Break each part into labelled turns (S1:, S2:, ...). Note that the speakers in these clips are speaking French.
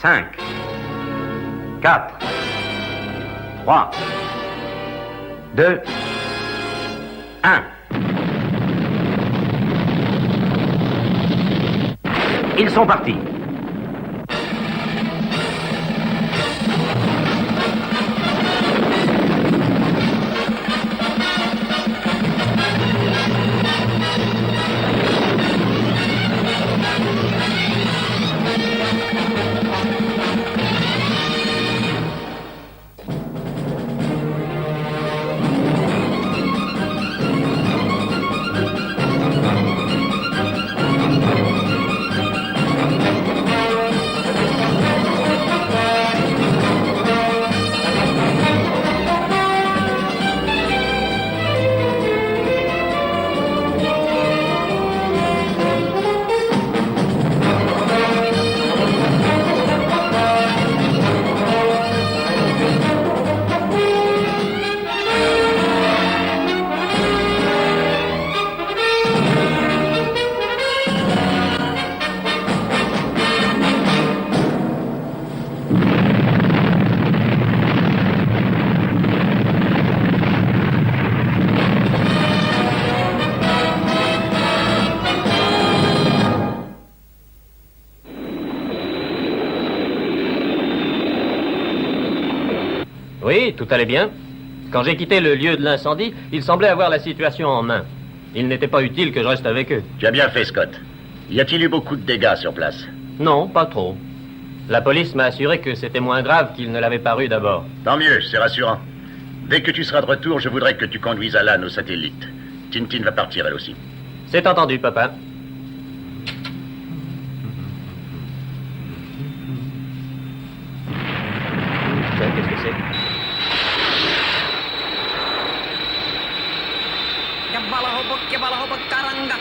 S1: 5, 4, 3, 2, 1. Ils sont partis.
S2: Oui, tout allait bien. Quand j'ai quitté le lieu de l'incendie, ils semblaient avoir la situation en main. Il n'était pas utile que je reste avec eux.
S3: Tu as bien fait, Scott. Y a-t-il eu beaucoup de dégâts sur place?
S2: Non, pas trop. La police m'a assuré que c'était moins grave qu'il ne l'avait paru d'abord.
S3: Tant mieux, c'est rassurant. Dès que tu seras de retour, je voudrais que tu conduises Alan au satellite. Tintin va partir, elle aussi.
S2: C'est entendu, papa. Tiens, qu'est-ce que c'est?
S4: Karanga.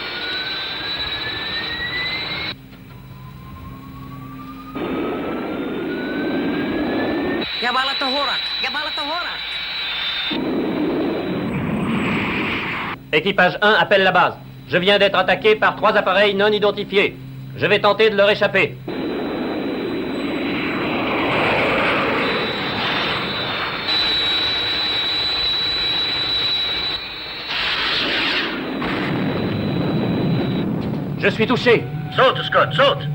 S2: Équipage 1 appelle la base. Je viens d'être attaqué par 3 appareils non identifiés. Je vais tenter de leur échapper. Je suis touché.
S3: Saute, Scott, saute!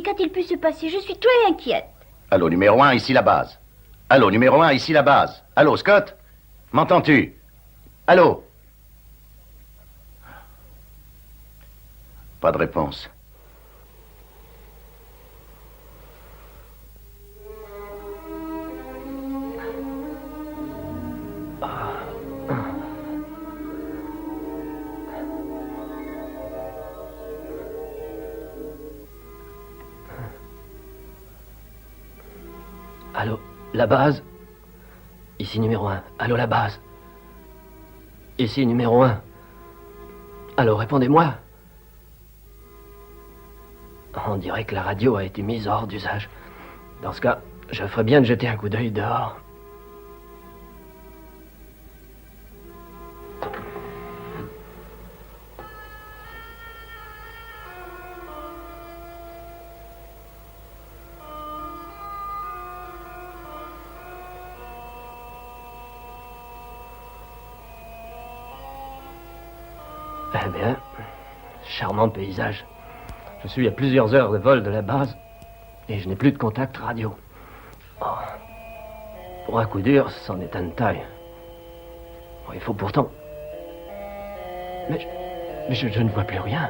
S5: Qu'a-t-il pu se passer? Je suis très inquiète.
S3: Allô, numéro 1, ici la base. Allô, numéro 1, ici la base. Allô, Scott? M'entends-tu? Allô? Pas de réponse.
S2: Allô, la base? Ici numéro 1. Allô, la base? Ici numéro 1. Allô, répondez-moi. On dirait que la radio a été mise hors d'usage. Dans ce cas, je ferais bien de jeter un coup d'œil dehors. Eh bien, charmant paysage. Je suis à plusieurs heures de vol de la base et je n'ai plus de contact radio. Oh. Pour un coup dur, c'en est un de taille. Oh, il faut pourtant... Mais je ne vois plus rien.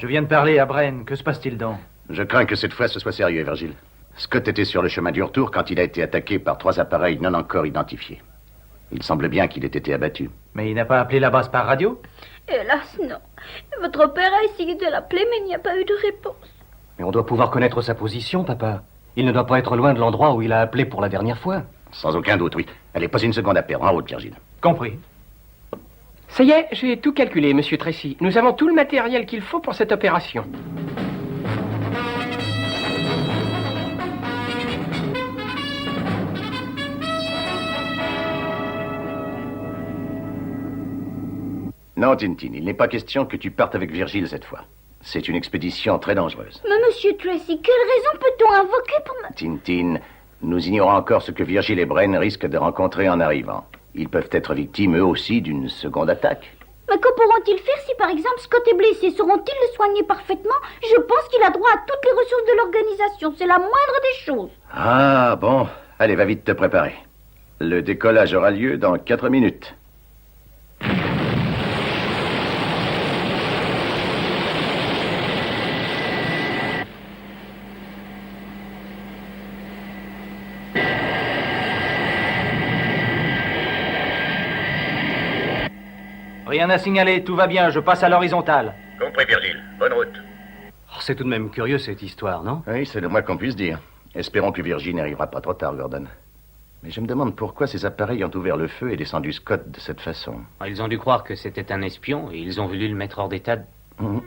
S4: Je viens de parler à Bren. Que se passe-t-il donc?
S3: Je crains que cette fois ce soit sérieux, Virgile. Scott était sur le chemin du retour quand il a été attaqué par 3 appareils non encore identifiés. Il semble bien qu'il ait été abattu.
S4: Mais il n'a pas appelé la base par radio?
S5: Hélas, non. Votre père a essayé de l'appeler, mais il n'y a pas eu de réponse.
S2: Mais on doit pouvoir connaître sa position, papa. Il ne doit pas être loin de l'endroit où il a appelé pour la dernière fois.
S3: Sans aucun doute, oui. Allez, pas une seconde à perdre. En route, Virgile.
S4: Compris.
S6: Ça y est, j'ai tout calculé, monsieur Tracy. Nous avons tout le matériel qu'il faut pour cette opération.
S3: Non, Tintin, il n'est pas question que tu partes avec Virgile cette fois. C'est une expédition très dangereuse.
S5: Mais monsieur Tracy, quelle raison peut-on invoquer pour me...
S3: Tintin, nous ignorons encore ce que Virgile et Bren risquent de rencontrer en arrivant. Ils peuvent être victimes, eux aussi, d'une seconde attaque.
S5: Mais que pourront-ils faire si, par exemple, Scott est blessé? Sauront-ils le soigner parfaitement? Je pense qu'il a droit à toutes les ressources de l'organisation. C'est la moindre des choses.
S3: Ah, bon. Allez, va vite te préparer. Le décollage aura lieu dans 4 minutes.
S4: Rien à signaler, tout va bien, je passe à l'horizontale.
S3: Compris, Virgile. Bonne route.
S2: Oh, c'est tout de même curieux, cette histoire, non?
S3: Oui, c'est le moins qu'on puisse dire. Espérons que Virgile n'arrivera pas trop tard, Gordon. Mais je me demande pourquoi ces appareils ont ouvert le feu et descendu Scott de cette façon.
S1: Ils ont dû croire que c'était un espion et ils ont voulu le mettre hors d'état.
S3: Mhm.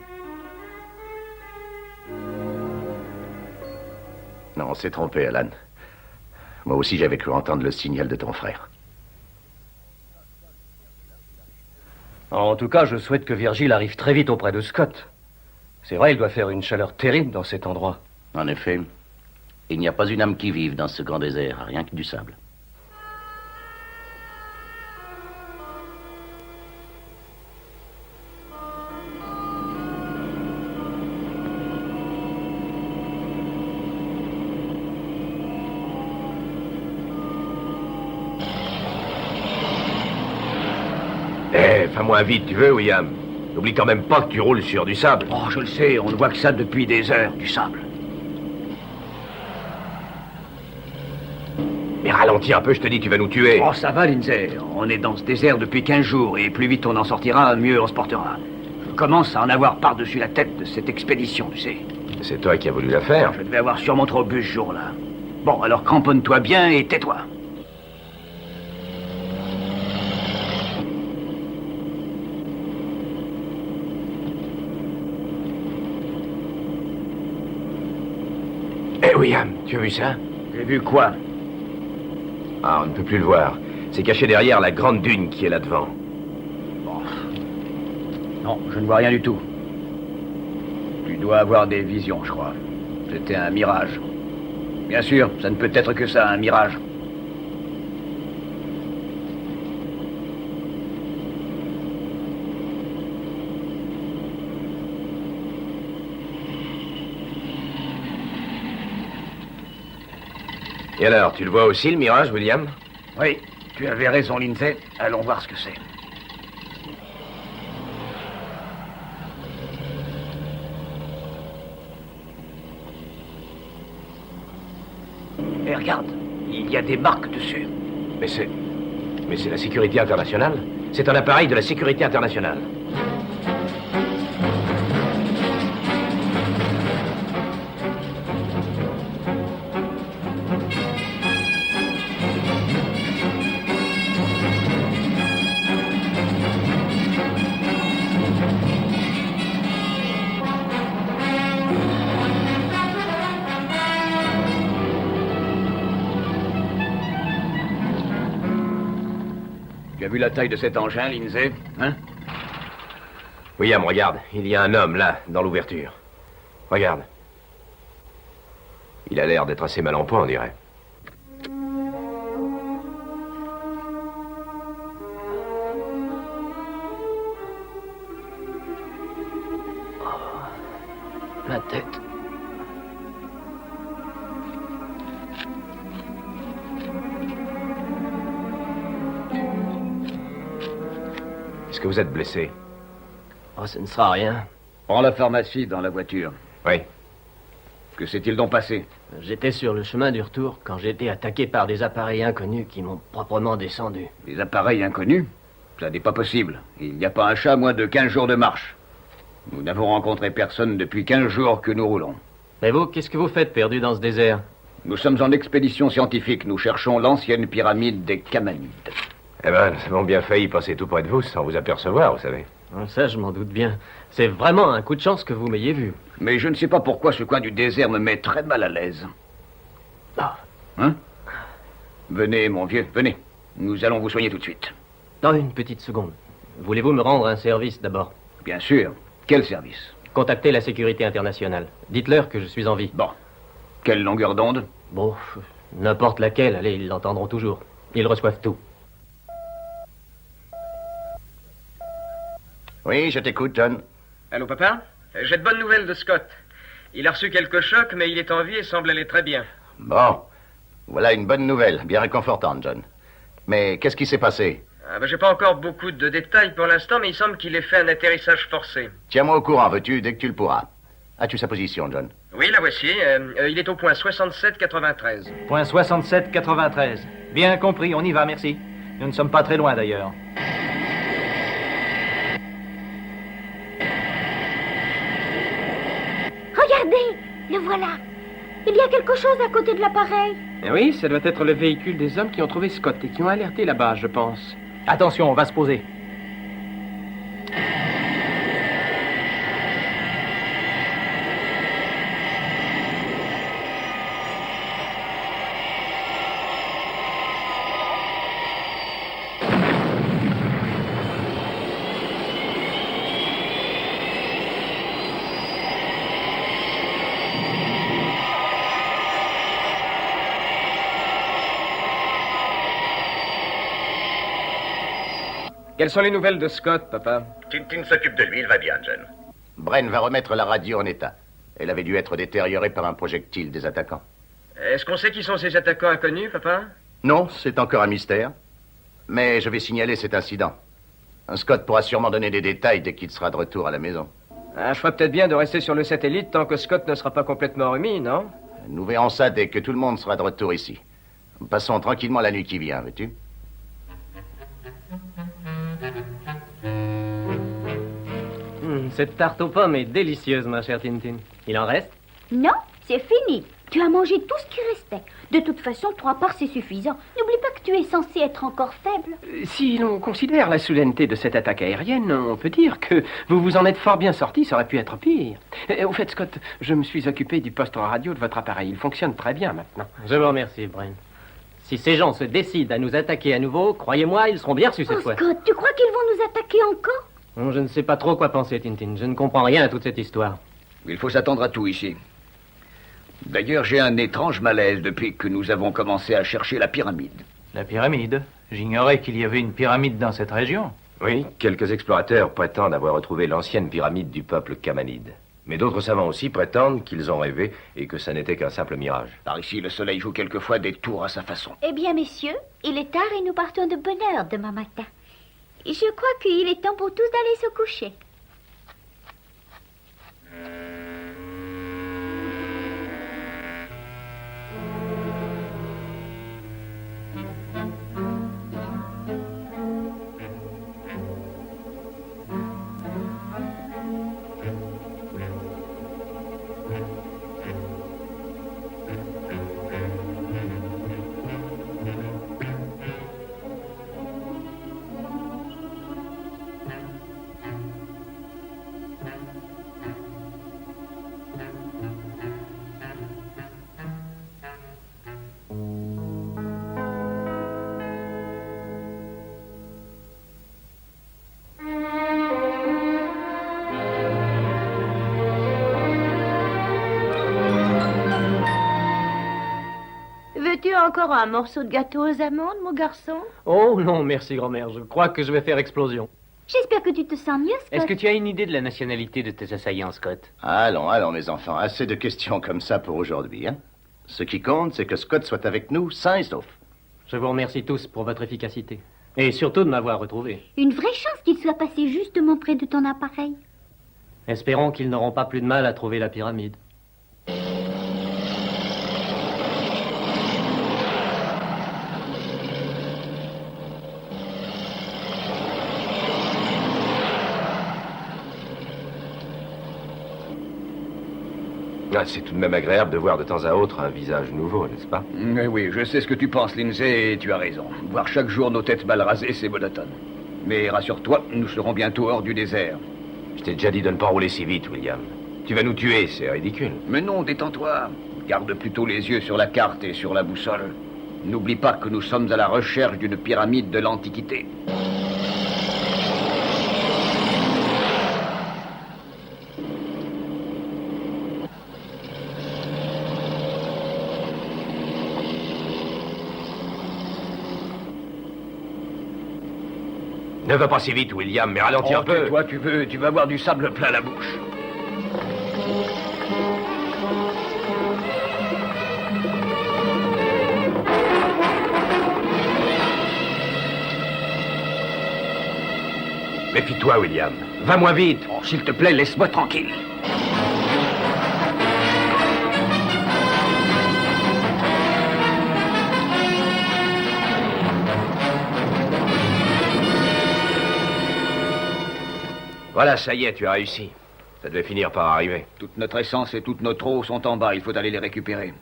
S3: Non, on s'est trompé, Alan. Moi aussi, j'avais cru entendre le signal de ton frère.
S2: En tout cas, je souhaite que Virgile arrive très vite auprès de Scott. C'est vrai, il doit faire une chaleur terrible dans cet endroit.
S3: En effet, il n'y a pas une âme qui vive dans ce grand désert, rien que du sable.
S7: Fais-moi vite, tu veux, William? N'oublie quand même pas que tu roules sur du sable.
S2: Oh, je le sais, on ne voit que ça depuis des heures, du sable.
S7: Mais ralentis un peu, je te dis, tu vas nous tuer.
S2: Oh, ça va, Lindsay. On est dans ce désert depuis 15 jours, et plus vite on en sortira, mieux on se portera. Je commence à en avoir par-dessus la tête de cette expédition, tu sais.
S7: C'est toi qui as voulu la faire.
S2: Je devais avoir sûrement trop bu ce jour-là. Bon, alors cramponne-toi bien et tais-toi.
S7: Eh, William, tu as vu ça?
S2: J'ai vu quoi?
S7: Ah, on ne peut plus le voir. C'est caché derrière la grande dune qui est là devant.
S2: Bon. Non, je ne vois rien du tout. Tu dois avoir des visions, je crois. C'était un mirage. Bien sûr, ça ne peut être que ça, un mirage.
S7: Et alors, tu le vois aussi, le mirage, William?
S2: Oui, tu avais raison, Lindsay. Allons voir ce que c'est. Et regarde, il y a des marques dessus.
S7: Mais c'est la sécurité internationale. C'est un appareil de la sécurité internationale.
S2: Tu as vu la taille de cet engin, Lindsay? Hein?
S7: William, regarde, il y a un homme, là, dans l'ouverture. Regarde. Il a l'air d'être assez mal en point, on dirait.
S2: La tête.
S7: Est-ce que vous êtes blessé?
S2: Oh, ce ne sera rien.
S8: Prends la pharmacie dans la voiture.
S7: Oui.
S8: Que s'est-il donc passé?
S2: J'étais sur le chemin du retour quand j'ai été attaqué par des appareils inconnus qui m'ont proprement descendu.
S8: Des appareils inconnus? Ça n'est pas possible. Il n'y a pas un chat à moins de 15 jours de marche. Nous n'avons rencontré personne depuis 15 jours que nous roulons.
S2: Et vous, qu'est-ce que vous faites perdu dans ce désert?
S8: Nous sommes en expédition scientifique. Nous cherchons l'ancienne pyramide des Kamanides.
S7: Eh ben, nous avons bien failli passer tout près de vous sans vous apercevoir, vous savez.
S2: Ça, je m'en doute bien. C'est vraiment un coup de chance que vous m'ayez vu.
S8: Mais je ne sais pas pourquoi ce coin du désert me met très mal à l'aise. Hein? Venez, mon vieux, venez. Nous allons vous soigner tout de suite.
S2: Dans une petite seconde. Voulez-vous me rendre un service d'abord?
S8: Bien sûr. Quel service?
S2: Contactez la sécurité internationale. Dites-leur que je suis en vie.
S8: Bon. Quelle longueur d'onde?
S2: Bon, n'importe laquelle, allez, ils l'entendront toujours. Ils reçoivent tout.
S3: Oui, je t'écoute, John.
S6: Allô, papa? J'ai de bonnes nouvelles de Scott. Il a reçu quelques chocs, mais il est en vie et semble aller très bien.
S3: Bon. Voilà une bonne nouvelle, bien réconfortante, John. Mais qu'est-ce qui s'est passé?
S6: J'ai pas encore beaucoup de détails pour l'instant, mais il semble qu'il ait fait un atterrissage forcé.
S3: Tiens-moi au courant, veux-tu, dès que tu le pourras. As-tu sa position, John?
S6: Oui, la voici. Il est au point 67-93.
S4: Point 67-93. Bien compris, on y va, merci. Nous ne sommes pas très loin, d'ailleurs.
S5: Regardez, le voilà. Il y a quelque chose à côté de l'appareil.
S6: Oui, ça doit être le véhicule des hommes qui ont trouvé Scott et qui ont alerté la base, je pense.
S4: Attention, on va se poser.
S6: Quelles sont les nouvelles de Scott, papa?
S3: Tintin s'occupe de lui, il va bien, John. Bren va remettre la radio en état. Elle avait dû être détériorée par un projectile des attaquants.
S6: Est-ce qu'on sait qui sont ces attaquants inconnus, papa?
S3: Non, c'est encore un mystère. Mais je vais signaler cet incident. Scott pourra sûrement donner des détails dès qu'il sera de retour à la maison.
S6: Je ferais peut-être bien de rester sur le satellite tant que Scott ne sera pas complètement remis, non?
S3: Nous verrons ça dès que tout le monde sera de retour ici. Passons tranquillement la nuit qui vient, veux-tu?
S2: Cette tarte aux pommes est délicieuse, ma chère Tintin. Il en reste?
S5: Non, c'est fini. Tu as mangé tout ce qui restait. De toute façon, 3 parts, c'est suffisant. N'oublie pas que tu es censé être encore faible.
S6: Si l'on considère la soudaineté de cette attaque aérienne, on peut dire que vous vous en êtes fort bien sorti, ça aurait pu être pire. Au fait, Scott, je me suis occupé du poste radio de votre appareil. Il fonctionne très bien maintenant.
S2: Je vous remercie, Bren. Si ces gens se décident à nous attaquer à nouveau, croyez-moi, ils seront bien reçus cette fois.
S5: Scott, tu crois qu'ils vont nous attaquer encore?
S2: Je ne sais pas trop quoi penser, Tintin. Je ne comprends rien à toute cette histoire.
S8: Il faut s'attendre à tout ici. D'ailleurs, j'ai un étrange malaise depuis que nous avons commencé à chercher la pyramide.
S4: La pyramide? J'ignorais qu'il y avait une pyramide dans cette région.
S7: Oui, quelques explorateurs prétendent avoir retrouvé l'ancienne pyramide du peuple Kamanide. Mais d'autres savants aussi prétendent qu'ils ont rêvé et que ça n'était qu'un simple mirage.
S8: Par ici, le soleil joue quelquefois des tours à sa façon.
S5: Eh bien, messieurs, il est tard et nous partons de bonne heure demain matin. Je crois qu'il est temps pour tous d'aller se coucher. Veux-tu encore un morceau de gâteau aux amandes, mon garçon?
S2: Oh non, merci, grand-mère. Je crois que je vais faire explosion.
S5: J'espère que tu te sens mieux, Scott.
S1: Est-ce que tu as une idée de la nationalité de tes assaillants, Scott?
S3: Allons, allons, mes enfants. Assez de questions comme ça pour aujourd'hui, hein? Ce qui compte, c'est que Scott soit avec nous, sain et sauf.
S2: Je vous remercie tous pour votre efficacité. Et surtout de m'avoir retrouvé.
S5: Une vraie chance qu'il soit passé justement près de ton appareil.
S2: Espérons qu'ils n'auront pas plus de mal à trouver la pyramide.
S7: Ah, c'est tout de même agréable de voir de temps à autre un visage nouveau, n'est-ce pas?
S8: Oui, je sais ce que tu penses, Lindsay, et tu as raison. Voir chaque jour nos têtes mal rasées, c'est monotone. Mais rassure-toi, nous serons bientôt hors du désert.
S7: Je t'ai déjà dit de ne pas rouler si vite, William. Tu vas nous tuer, c'est ridicule.
S8: Mais non, détends-toi. Garde plutôt les yeux sur la carte et sur la boussole. N'oublie pas que nous sommes à la recherche d'une pyramide de l'Antiquité.
S7: Ne va pas si vite, William, mais ralentis un peu.
S8: Toi, tu vas avoir du sable plein la bouche.
S7: Méfie-toi, William. Va moins vite.
S8: Oh, s'il te plaît, laisse-moi tranquille.
S7: Voilà, ça y est, tu as réussi. Ça devait finir par arriver.
S8: Toute notre essence et toute notre eau sont en bas. Il faut aller les récupérer.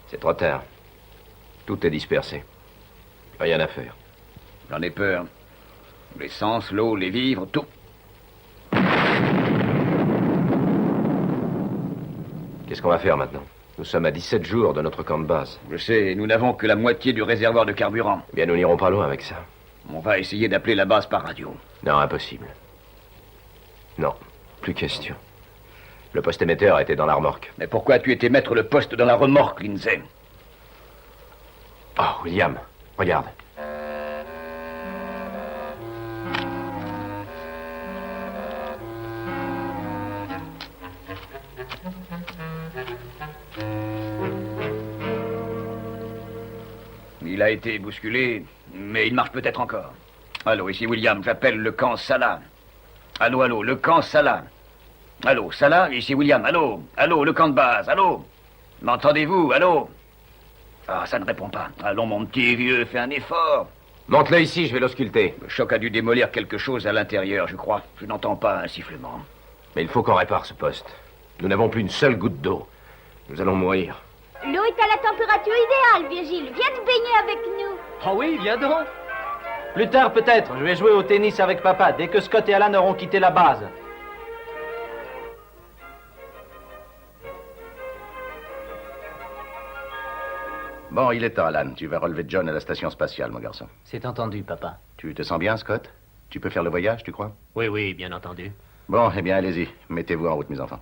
S7: C'est trop tard. Tout est dispersé. Rien à faire.
S8: J'en ai peur. L'essence, l'eau, les vivres, tout.
S7: Qu'est-ce qu'on va faire maintenant? Nous sommes à 17 jours de notre camp de base.
S8: Je sais, nous n'avons que la moitié du réservoir de carburant.
S7: Eh bien, nous n'irons pas loin avec ça.
S8: On va essayer d'appeler la base par radio.
S7: Non, impossible. Non, plus question. Le poste émetteur était dans la remorque.
S8: Mais pourquoi as-tu été mettre le poste dans la remorque, Lindsay?
S7: Oh, William, regarde.
S8: Il a été bousculé, mais il marche peut-être encore. Allô, ici William, j'appelle le camp Salah. Allô, allô, le camp Salah. Allô, Salah, ici William, allô, allô, le camp de base, allô. M'entendez-vous, allô? Ah, ça ne répond pas. Allons, mon petit vieux, fais un effort.
S7: Monte-le ici, je vais l'ausculter.
S8: Le choc a dû démolir quelque chose à l'intérieur, je crois. Je n'entends pas un sifflement.
S7: Mais il faut qu'on répare ce poste. Nous n'avons plus une seule goutte d'eau. Nous allons mourir.
S5: L'eau est à la température idéale, Virgile. Viens te baigner avec nous.
S4: Oh oui, viens donc. Plus tard, peut-être. Je vais jouer au tennis avec papa, dès que Scott et Alan auront quitté la base.
S3: Bon, il est temps, Alan. Tu vas relever John à la station spatiale, mon garçon.
S2: C'est entendu, papa.
S3: Tu te sens bien, Scott? Tu peux faire le voyage, tu crois?
S2: Oui, oui, bien entendu.
S3: Bon, eh bien, allez-y. Mettez-vous en route, mes enfants.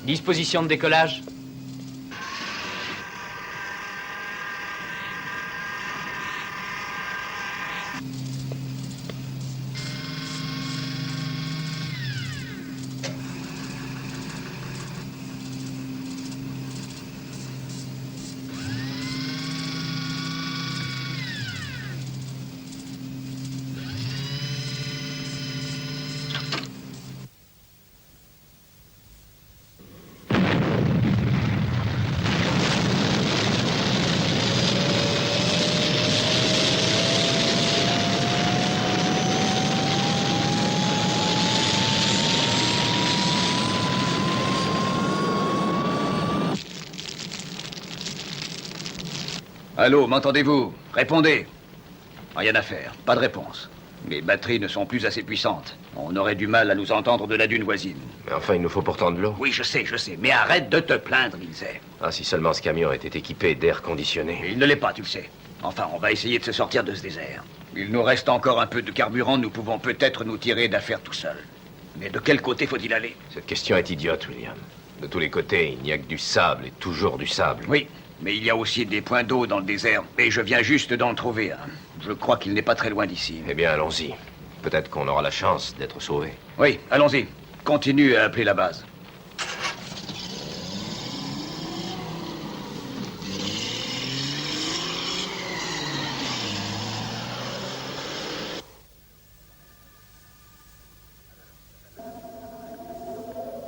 S4: Disposition de décollage.
S8: Allô, m'entendez-vous? Répondez. Rien à faire, pas de réponse. Les batteries ne sont plus assez puissantes. On aurait du mal à nous entendre de la dune voisine.
S7: Mais enfin, il nous faut pourtant de l'eau.
S8: Oui, je sais, mais arrête de te plaindre, Lindsay.
S7: Ah, si seulement ce camion était équipé d'air conditionné.
S8: Il ne l'est pas, tu le sais. Enfin, on va essayer de se sortir de ce désert. Il nous reste encore un peu de carburant, nous pouvons peut-être nous tirer d'affaire tout seuls. Mais de quel côté faut-il aller?
S7: Cette question est idiote, William. De tous les côtés, il n'y a que du sable et toujours du sable.
S8: Oui, mais il y a aussi des points d'eau dans le désert. Et je viens juste d'en trouver un. Je crois qu'il n'est pas très loin d'ici.
S7: Eh bien, allons-y. Peut-être qu'on aura la chance d'être sauvés.
S8: Oui, allons-y. Continue à appeler la base.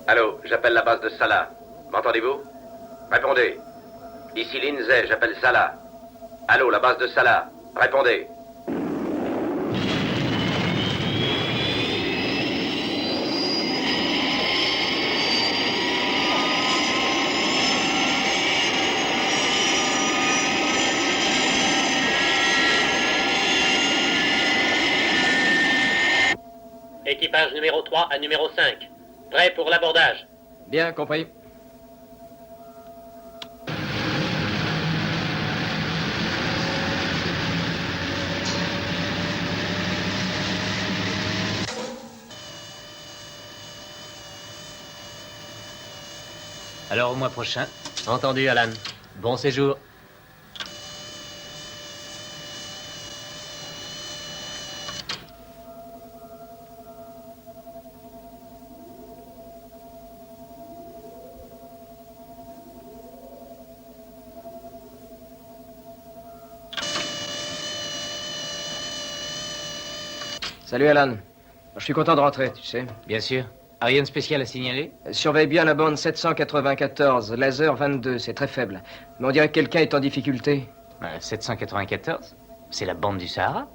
S7: Allô, j'appelle la base de Salah. M'entendez-vous? Répondez. Ici Lindsay, j'appelle Salah. Allô, la base de Salah. Répondez.
S9: Équipage numéro 3 à numéro 5. Prêt pour l'abordage.
S2: Bien, compris.
S1: Alors au mois prochain.
S2: Entendu, Alan. Bon séjour.
S10: Salut Alan. Je suis content de rentrer, tu sais.
S1: Bien sûr. Rien de spécial à signaler?
S10: Surveille bien la bande 794, laser 22, c'est très faible. Mais on dirait que quelqu'un est en difficulté.
S1: 794? C'est la bande du Sahara?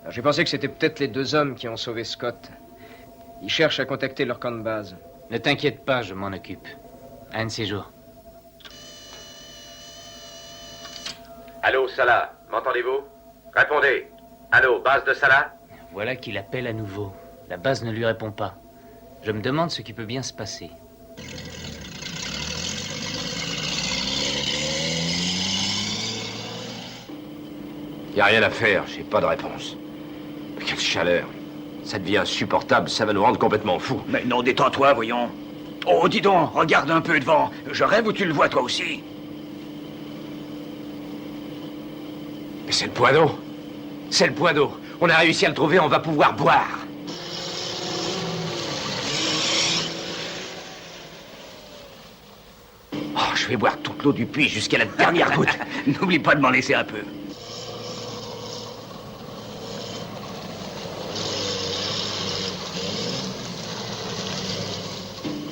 S10: J'ai pensé que c'était peut-être les deux hommes qui ont sauvé Scott. Ils cherchent à contacter leur camp de base.
S1: Ne t'inquiète pas, je m'en occupe. Un de ces jours.
S7: Allô, Salah. M'entendez-vous? Répondez. Allô, base de Salah?
S1: Voilà qu'il appelle à nouveau. La base ne lui répond pas. Je me demande ce qui peut bien se passer.
S7: Y a rien à faire, j'ai pas de réponse. Mais quelle chaleur. Ça devient insupportable, ça va nous rendre complètement fous.
S8: Mais non, détends-toi, voyons. Oh, dis donc, regarde un peu devant. Je rêve ou tu le vois toi aussi?
S7: Mais c'est le point d'eau. C'est le point d'eau. On a réussi à le trouver, on va pouvoir boire. Oh, je vais boire toute l'eau du puits jusqu'à la dernière goutte.
S8: N'oublie pas de m'en laisser un peu.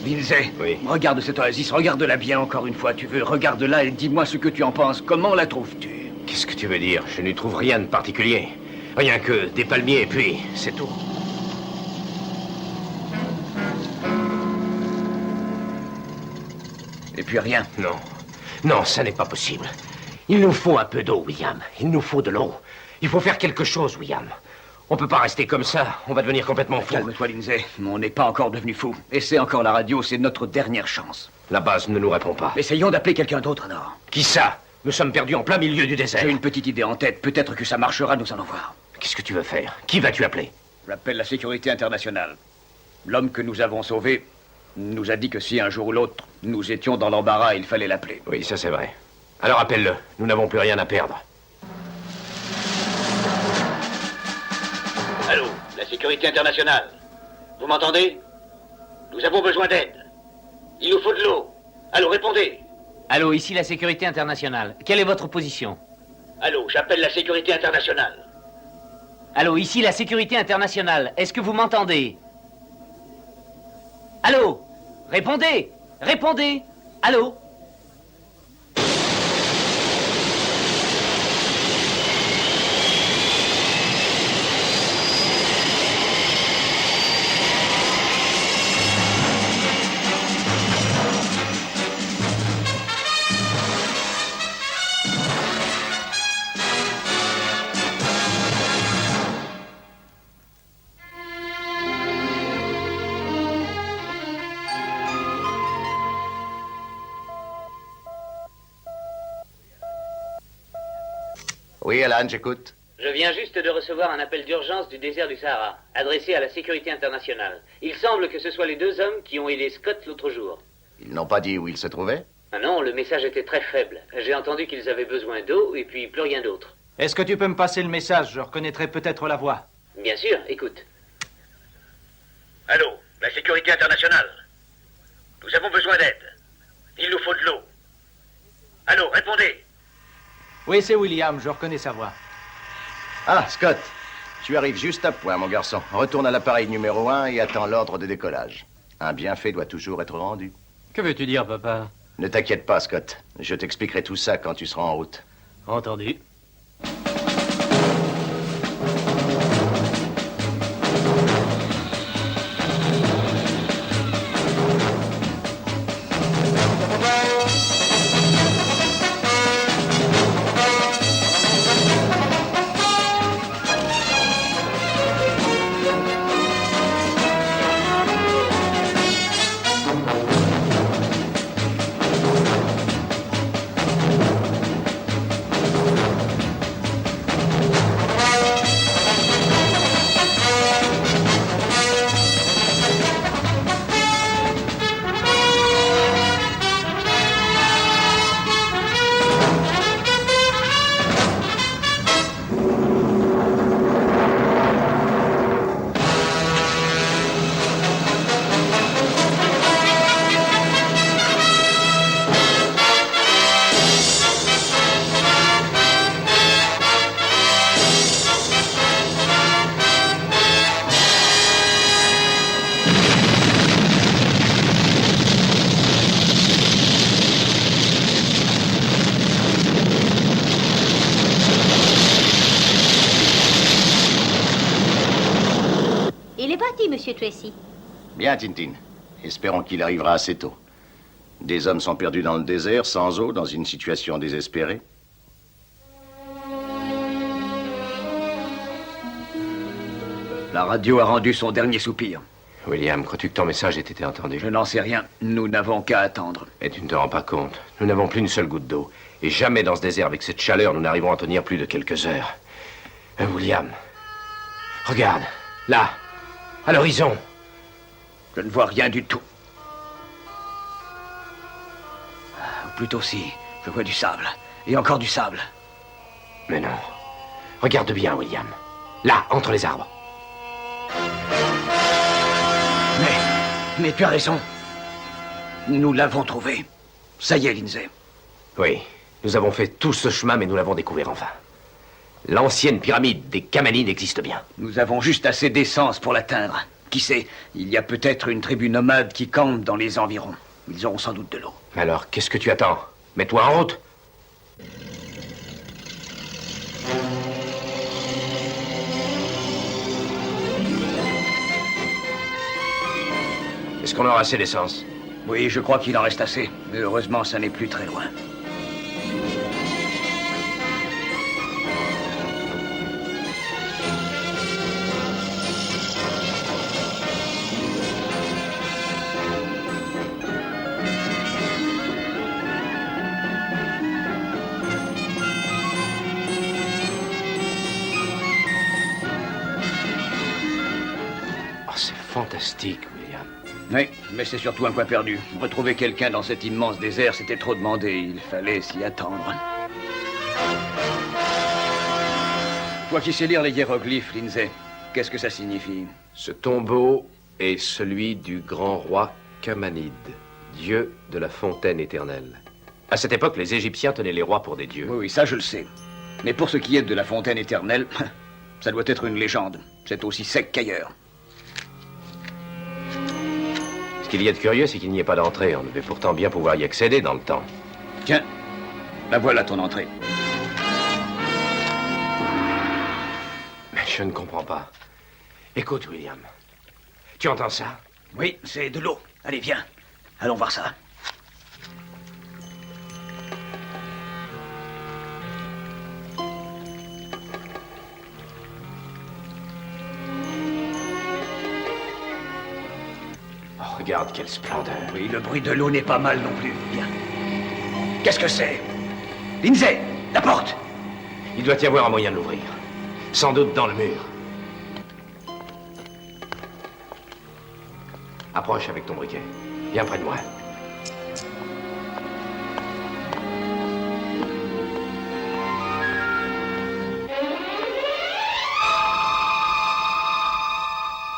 S8: Lindsay,
S7: Oui.
S8: Regarde cette oasis, regarde-la bien encore une fois, tu veux. Regarde-la et dis-moi ce que tu en penses. Comment la trouves-tu?
S7: Qu'est-ce que tu veux dire? Je n'y trouve rien de particulier. Rien que des palmiers, et puis c'est tout.
S8: Et puis rien.
S7: Non. Non, ça n'est pas possible. Il nous faut un peu d'eau, William. Il nous faut de l'eau. Il faut faire quelque chose, William. On peut pas rester comme ça. On va devenir complètement fou.
S8: Calme-toi, Lindsay. On n'est pas encore devenu fou. Essaie encore la radio, c'est notre dernière chance.
S7: La base ne nous répond pas.
S8: Essayons d'appeler quelqu'un d'autre, alors.
S7: Qui ça? Nous sommes perdus en plein milieu du désert.
S8: J'ai une petite idée en tête. Peut-être que ça marchera, nous allons voir.
S7: Qu'est-ce que tu veux faire? Qui vas-tu appeler?
S8: J'appelle la sécurité internationale. L'homme que nous avons sauvé nous a dit que si un jour ou l'autre nous étions dans l'embarras, il fallait l'appeler.
S7: Oui, ça c'est vrai. Alors appelle-le. Nous n'avons plus rien à perdre.
S9: Allô, la sécurité internationale. Vous m'entendez? Nous avons besoin d'aide. Il nous faut de l'eau. Allô, répondez.
S1: Allô, ici la sécurité internationale. Quelle est votre position?
S9: Allô, j'appelle la sécurité internationale.
S1: Allô, ici la sécurité internationale. Est-ce que vous m'entendez? Allô? Répondez! Répondez! Allô?
S3: Oui, Alan, j'écoute.
S1: Je viens juste de recevoir un appel d'urgence du désert du Sahara, adressé à la sécurité internationale. Il semble que ce soient les 2 hommes qui ont aidé Scott l'autre jour.
S3: Ils n'ont pas dit où ils se trouvaient?
S1: Ah non, le message était très faible. J'ai entendu qu'ils avaient besoin d'eau et puis plus rien d'autre.
S4: Est-ce que tu peux me passer le message? Je reconnaîtrai peut-être la voix.
S1: Bien sûr, écoute.
S9: Allô, la sécurité internationale. Nous avons besoin d'aide. Il nous faut de l'eau. Allô, répondez.
S4: Oui, c'est William, je reconnais sa voix.
S3: Ah, Scott, tu arrives juste à point, mon garçon. Retourne à l'appareil numéro 1 et attends l'ordre de décollage. Un bienfait doit toujours être rendu.
S2: Que veux-tu dire, papa?
S3: Ne t'inquiète pas, Scott. Je t'expliquerai tout ça quand tu seras en route.
S2: Entendu.
S5: Il est parti, monsieur Tracy.
S3: Bien, Tintin. Espérons qu'il arrivera assez tôt. Des hommes sont perdus dans le désert, sans eau, dans une situation désespérée.
S8: La radio a rendu son dernier soupir.
S7: William, crois-tu que ton message ait été entendu?
S8: Je n'en sais rien. Nous n'avons qu'à attendre.
S7: Et tu ne te rends pas compte. Nous n'avons plus une seule goutte d'eau. Et jamais dans ce désert, avec cette chaleur, nous n'arrivons à tenir plus de quelques heures. William, regarde, là, à l'horizon.
S8: Je ne vois rien du tout. Ou plutôt si, je vois du sable. Et encore du sable.
S7: Mais non. Regarde bien, William. Là, entre les arbres.
S8: Mais tu as raison. Nous l'avons trouvé. Ça y est, Lindsay.
S7: Oui, nous avons fait tout ce chemin, mais nous l'avons découvert enfin. L'ancienne pyramide des Kamanides existe bien.
S8: Nous avons juste assez d'essence pour l'atteindre. Qui sait, il y a peut-être une tribu nomade qui campe dans les environs. Ils auront sans doute de l'eau.
S7: Alors, qu'est-ce que tu attends? Mets-toi en route. Est-ce qu'on aura assez d'essence?
S8: Oui, je crois qu'il en reste assez. Mais heureusement, ça n'est plus très loin.
S7: Oh, c'est fantastique, William.
S8: Oui, mais c'est surtout un coin perdu. Retrouver quelqu'un dans cet immense désert, c'était trop demandé. Il fallait s'y attendre. Toi qui sais lire les hiéroglyphes, Lindsay, qu'est-ce que ça signifie?
S7: Ce tombeau est celui du grand roi Kamanide, dieu de la fontaine éternelle. À cette époque, les Égyptiens tenaient les rois pour des dieux.
S8: Oui, ça je le sais. Mais pour ce qui est de la fontaine éternelle, ça doit être une légende. C'est aussi sec qu'ailleurs.
S7: Ce qu'il y a de curieux, c'est qu'il n'y ait pas d'entrée. On devait pourtant bien pouvoir y accéder dans le temps.
S8: Tiens, la voilà ton entrée.
S7: Mais je ne comprends pas. Écoute, William. Tu entends ça?
S8: Oui, c'est de l'eau. Allez, viens. Allons voir ça.
S7: Oh, regarde quelle splendeur.
S8: Oui, le bruit de l'eau n'est pas mal non plus. Viens. Qu'est-ce que c'est? Lindsay, la porte!
S7: Il doit y avoir un moyen de l'ouvrir. Sans doute dans le mur. Approche avec ton briquet. Viens près de moi.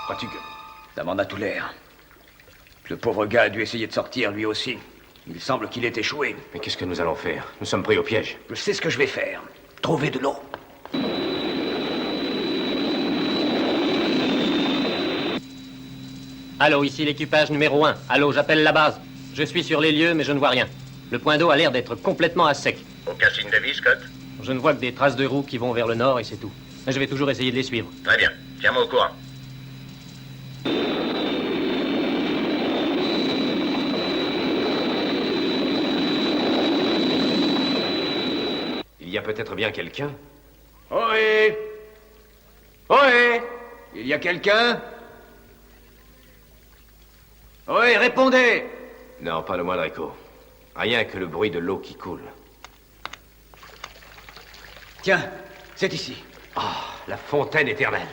S7: Crois-tu que...
S8: Ça m'en a tout l'air. Le pauvre gars a dû essayer de sortir, lui aussi. Il semble qu'il ait échoué.
S7: Mais qu'est-ce que nous allons faire? Nous sommes pris au piège.
S8: Je sais ce que je vais faire. Trouver de l'eau.
S2: Allô, ici l'équipage numéro 1. Allô, j'appelle la base. Je suis sur les lieux, mais je ne vois rien. Le point d'eau a l'air d'être complètement à sec.
S9: Aucun signe de vie, Scott?
S2: Je ne vois que des traces de roues qui vont vers le nord et c'est tout. Mais je vais toujours essayer de les suivre.
S9: Très bien. Tiens-moi au courant.
S7: Il y a peut-être bien quelqu'un.
S8: Ohé! Ohé! Il y a quelqu'un? Ohé, répondez!
S7: Non, pas le moindre écho. Rien que le bruit de l'eau qui coule.
S8: Tiens, c'est ici.
S7: Ah, la fontaine éternelle.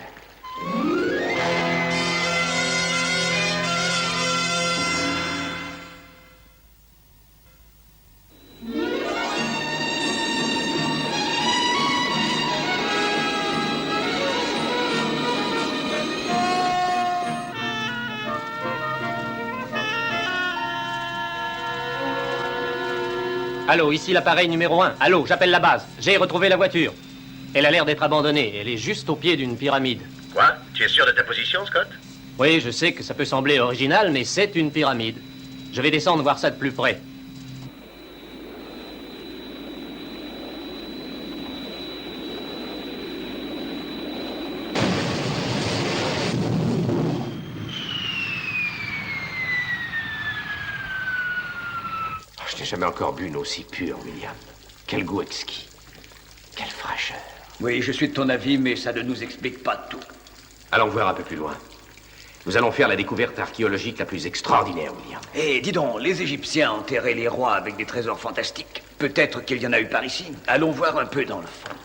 S2: Allô, ici l'appareil numéro 1. Allô, j'appelle la base. J'ai retrouvé la voiture. Elle a l'air d'être abandonnée. Elle est juste au pied d'une pyramide.
S9: Quoi? Tu es sûr de ta position, Scott?
S2: Oui, je sais que ça peut sembler original, mais c'est une pyramide. Je vais descendre voir ça de plus près.
S7: Je n'ai jamais encore bu une eau si pure, William. Quel goût exquis. Quelle fraîcheur.
S8: Oui, je suis de ton avis, mais ça ne nous explique pas tout.
S7: Allons voir un peu plus loin. Nous allons faire la découverte archéologique la plus extraordinaire, William.
S8: Eh, dis donc, les Égyptiens enterraient les rois avec des trésors fantastiques. Peut-être qu'il y en a eu par ici. Allons voir un peu dans le fond.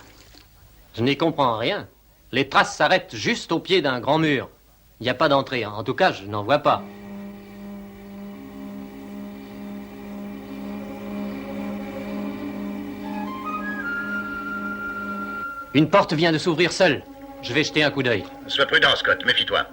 S2: Je n'y comprends rien. Les traces s'arrêtent juste au pied d'un grand mur. Il n'y a pas d'entrée. En tout cas, je n'en vois pas. Une porte vient de s'ouvrir seule. Je vais jeter un coup d'œil.
S9: Sois prudent, Scott. Méfie-toi.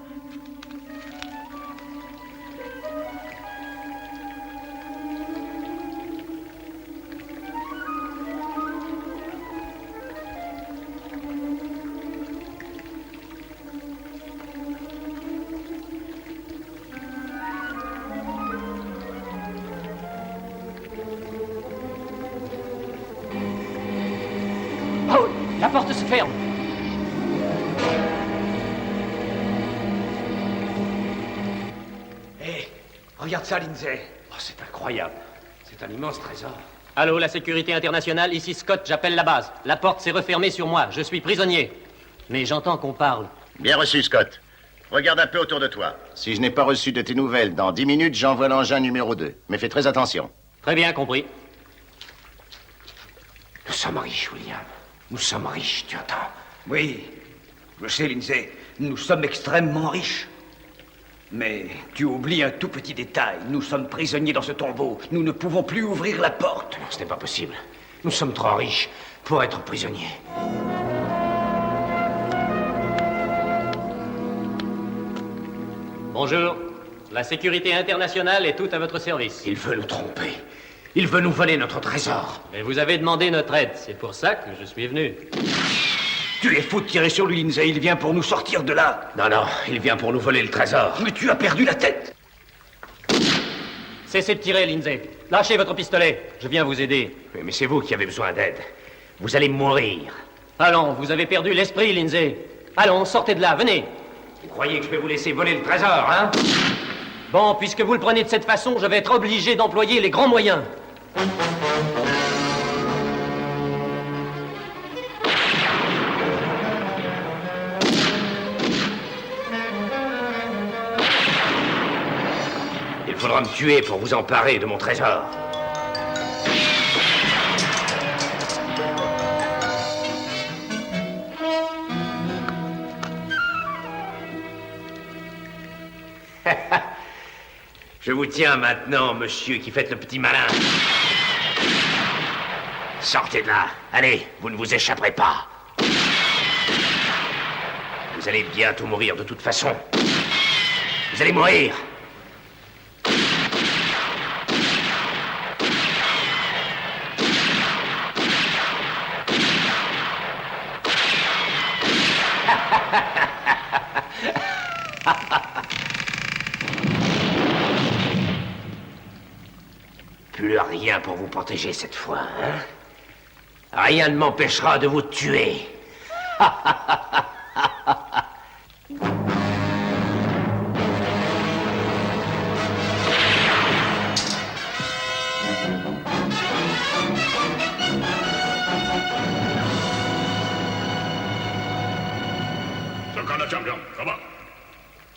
S2: Oh, la porte se ferme.
S8: Eh, regarde ça, Lindsay.
S7: Oh, c'est incroyable. C'est un immense trésor.
S2: Allô, la sécurité internationale, ici Scott, j'appelle la base. La porte s'est refermée sur moi, je suis prisonnier. Mais j'entends qu'on parle.
S3: Bien reçu, Scott. Regarde un peu autour de toi. Si je n'ai pas reçu de tes nouvelles dans 10 minutes, j'envoie l'engin numéro 2. Mais fais très attention.
S2: Très bien compris.
S7: Nous sommes riches, William. Nous sommes riches, tu entends?
S8: Oui, je sais, Lindsay. Nous sommes extrêmement riches. Mais tu oublies un tout petit détail. Nous sommes prisonniers dans ce tombeau. Nous ne pouvons plus ouvrir la porte.
S7: Non, ce n'est pas possible. Nous sommes trop riches pour être prisonniers.
S2: Bonjour. La sécurité internationale est toute à votre service.
S7: Il veut nous tromper. Il veut nous voler notre trésor.
S2: Mais vous avez demandé notre aide, c'est pour ça que je suis venu.
S8: Tu es fou de tirer sur lui, Lindsay. Il vient pour nous sortir de là.
S7: Non, non, il vient pour nous voler le trésor.
S8: Mais tu as perdu la tête.
S2: Cessez de tirer, Lindsay. Lâchez votre pistolet. Je viens vous aider.
S7: Mais c'est vous qui avez besoin d'aide. Vous allez mourir.
S2: Allons, vous avez perdu l'esprit, Lindsay. Allons, sortez de là, venez.
S7: Vous croyez que je vais vous laisser voler le trésor, hein?
S2: Bon, puisque vous le prenez de cette façon, je vais être obligé d'employer les grands moyens.
S7: Il faudra me tuer pour vous emparer de mon trésor. Je vous tiens maintenant, monsieur qui fait le petit malin. Sortez de là. Allez, vous ne vous échapperez pas. Vous allez bientôt mourir de toute façon. Vous allez mourir. Plus rien pour vous protéger cette fois, hein? Rien ne m'empêchera de vous tuer.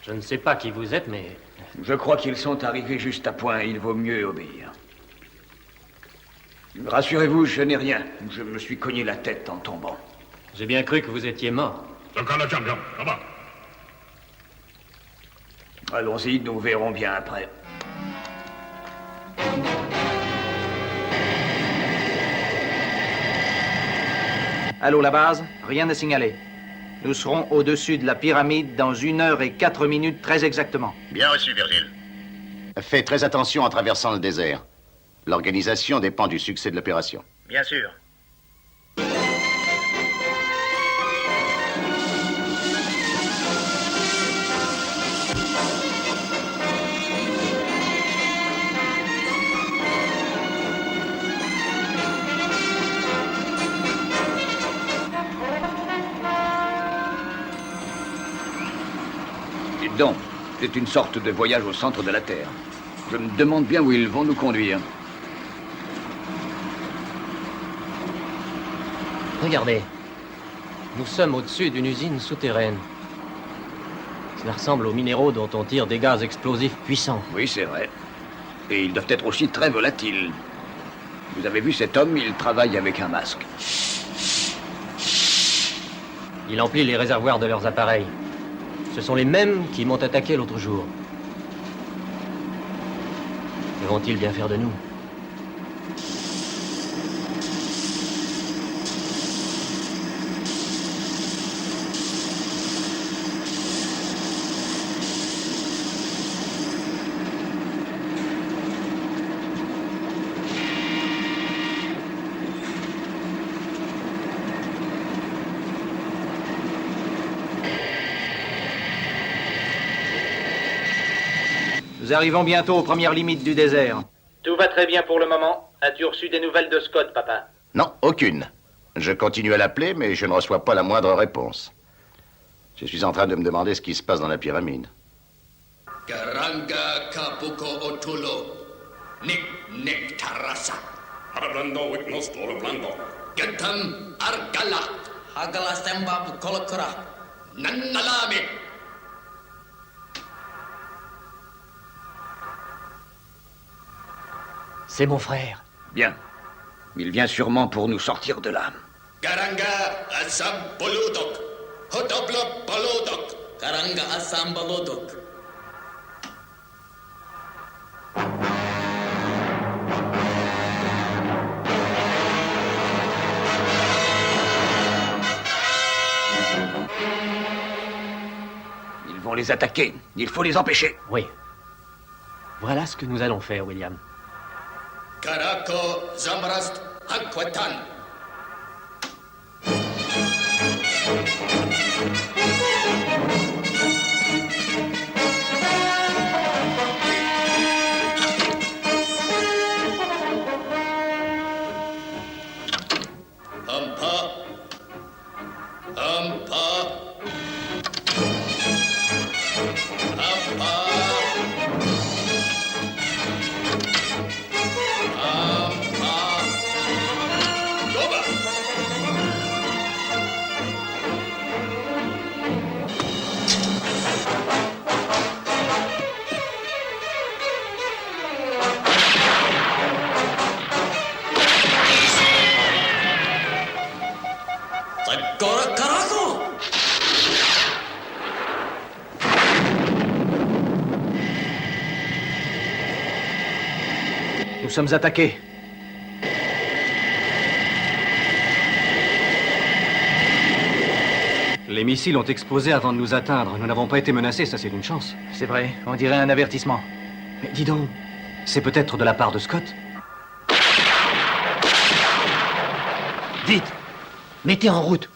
S2: Je ne sais pas qui vous êtes, mais...
S8: Je crois qu'ils sont arrivés juste à point. Il vaut mieux obéir. Rassurez-vous, je n'ai rien. Je me suis cogné la tête en tombant.
S2: J'ai bien cru que vous étiez mort.
S8: Allons-y, nous verrons bien après.
S4: Allô, la base? Rien n'est signalé. Nous serons au-dessus de la pyramide dans 1 heure et 4 minutes très exactement.
S3: Bien reçu, Virgile. Fais très attention en traversant le désert. L'organisation dépend du succès de l'opération.
S9: Bien sûr.
S8: Dites donc, c'est une sorte de voyage au centre de la Terre. Je me demande bien où ils vont nous conduire.
S2: Regardez. Nous sommes au-dessus d'une usine souterraine. Cela ressemble aux minéraux dont on tire des gaz explosifs puissants.
S8: Oui, c'est vrai. Et ils doivent être aussi très volatiles. Vous avez vu cet homme, il travaille avec un masque.
S2: Il emplit les réservoirs de leurs appareils. Ce sont les mêmes qui m'ont attaqué l'autre jour. Que vont-ils bien faire de nous?
S4: Nous arrivons bientôt aux premières limites du désert. Tout va très bien pour le moment. As-tu reçu des nouvelles de Scott, papa?
S3: Non, aucune. Je continue à l'appeler, mais je ne reçois pas la moindre réponse. Je suis en train de me demander ce qui se passe dans la pyramide.
S11: Garanga Kapuko Otulo. Nik Nik Tarasa. Hablando Witnos Tolo Blando. Gatam Argala. Hagala Stemba Bukolokura. Nangalame.
S2: C'est mon frère.
S8: Bien. Il vient sûrement pour nous sortir de là.
S11: Garanga Assam Boludok. Hotobla Boludok. Garanga Assam Boludok.
S8: Ils vont les attaquer. Il faut les empêcher.
S2: Oui. Voilà ce que nous allons faire, William.
S11: Karako Zamrast Hakwatan. Hampa. Hampa. Hampa.
S4: sommes attaqués.
S12: Les missiles ont explosé avant de nous atteindre. Nous n'avons pas été menacés, ça c'est une chance.
S4: C'est vrai, on dirait un avertissement.
S12: Mais dis donc, c'est peut-être de la part de Scott.
S2: Vite, mettez en route.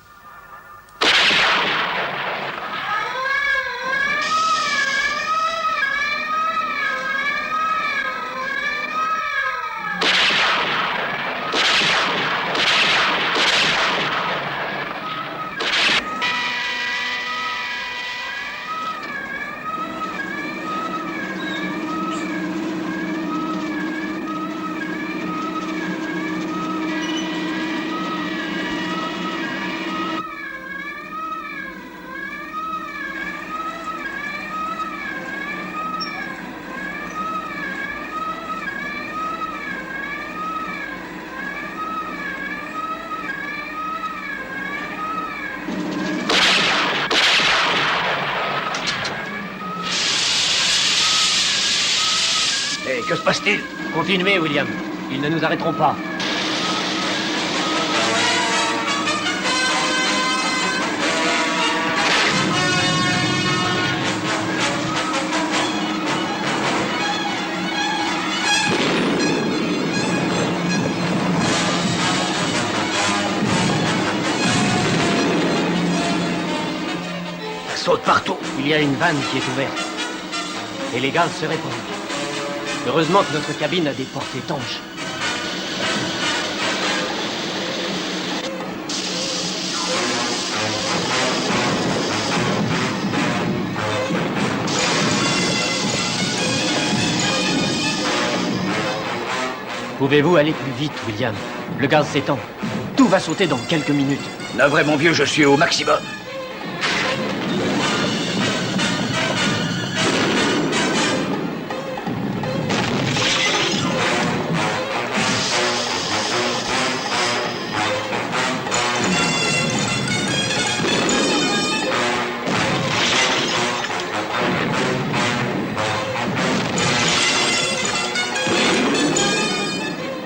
S8: Hey, que se passe-t-il?
S2: Continuez, William. Ils ne nous arrêteront pas.
S8: Ça saute partout.
S2: Il y a une vanne qui est ouverte. Et les gaz se répandent. Heureusement que notre cabine a des portes étanches. Pouvez-vous aller plus vite, William? Le gaz s'étend. Tout va sauter dans quelques minutes.
S8: Navré, mon vieux, je suis au maximum.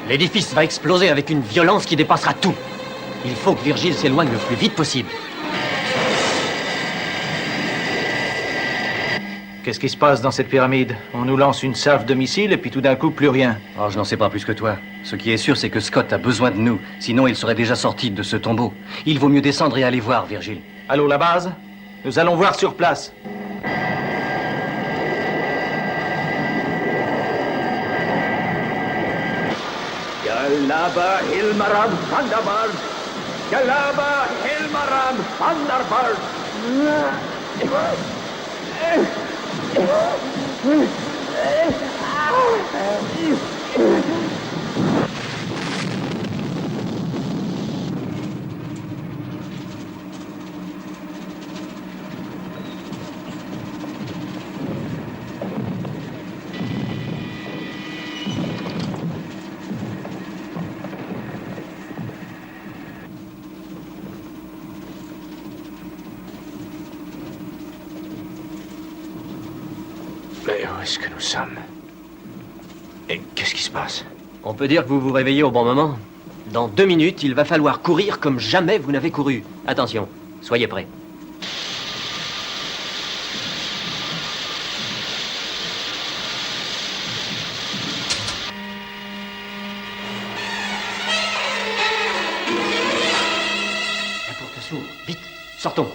S2: L'édifice va exploser avec une violence qui dépassera tout. Il faut que Virgile s'éloigne le plus vite possible.
S4: Qu'est-ce qui se passe dans cette pyramide? On nous lance une salve de missiles et puis tout d'un coup, plus rien.
S12: Oh, je n'en sais pas plus que toi. Ce qui est sûr, c'est que Scott a besoin de nous. Sinon, il serait déjà sorti de ce tombeau. Il vaut mieux descendre et aller voir, Virgile.
S4: Allô, la base? Nous allons voir sur place.
S13: Galaba Hilmaram Thunderbird! Galaba Hilmaram Thunderbird!
S7: Mais où est-ce que nous sommes? Et qu'est-ce qui se passe?
S2: On peut dire que vous vous réveillez au bon moment. Dans 2 minutes, il va falloir courir comme jamais vous n'avez couru. Attention, soyez prêts. La porte s'ouvre. Vite, sortons.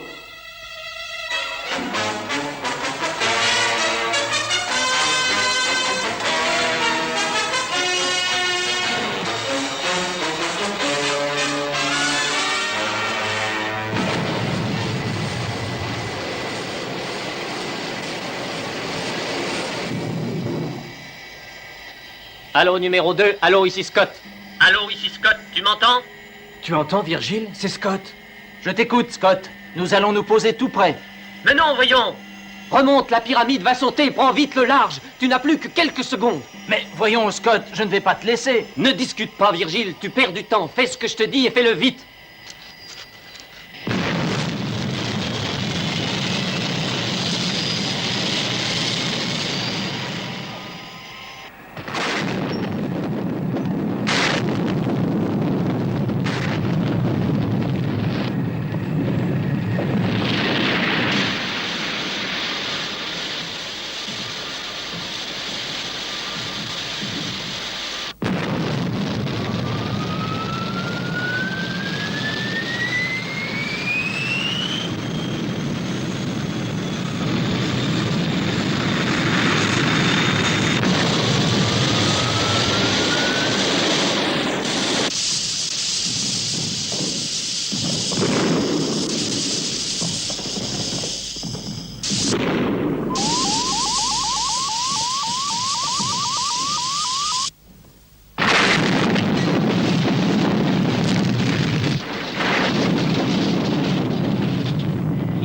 S2: Allô, numéro 2. Allô, ici Scott. Allô, ici Scott. Tu m'entends?
S4: Tu entends, Virgile? C'est Scott. Je t'écoute, Scott. Nous allons nous poser tout près.
S2: Mais non, voyons. Remonte, la pyramide va sauter. Prends vite le large. Tu n'as plus que quelques secondes.
S4: Mais voyons, Scott, je ne vais pas te laisser.
S2: Ne discute pas, Virgile. Tu perds du temps. Fais ce que je te dis et fais-le vite.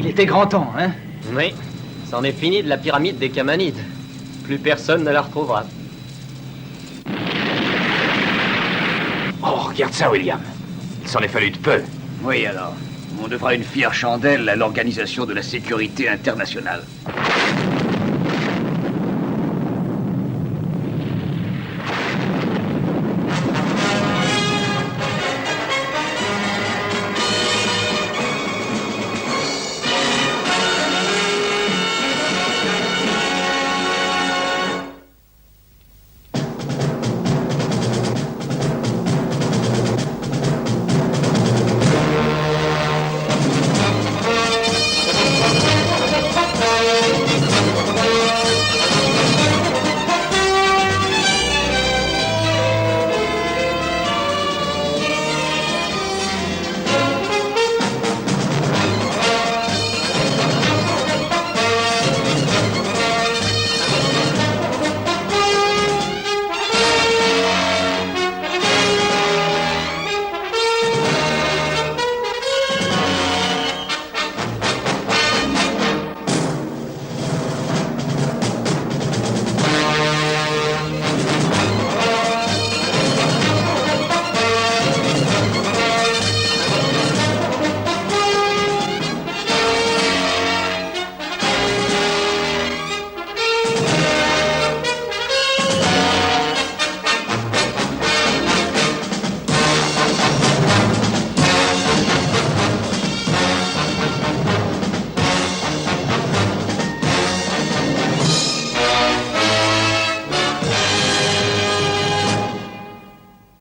S4: était grand temps, hein?
S2: Oui, c'en est fini de la pyramide des Kamanides. Plus personne ne la retrouvera.
S7: Oh, regarde ça, William. Il s'en est fallu de peu.
S8: Oui, alors. On devra une fière chandelle à l'Organisation de la Sécurité Internationale.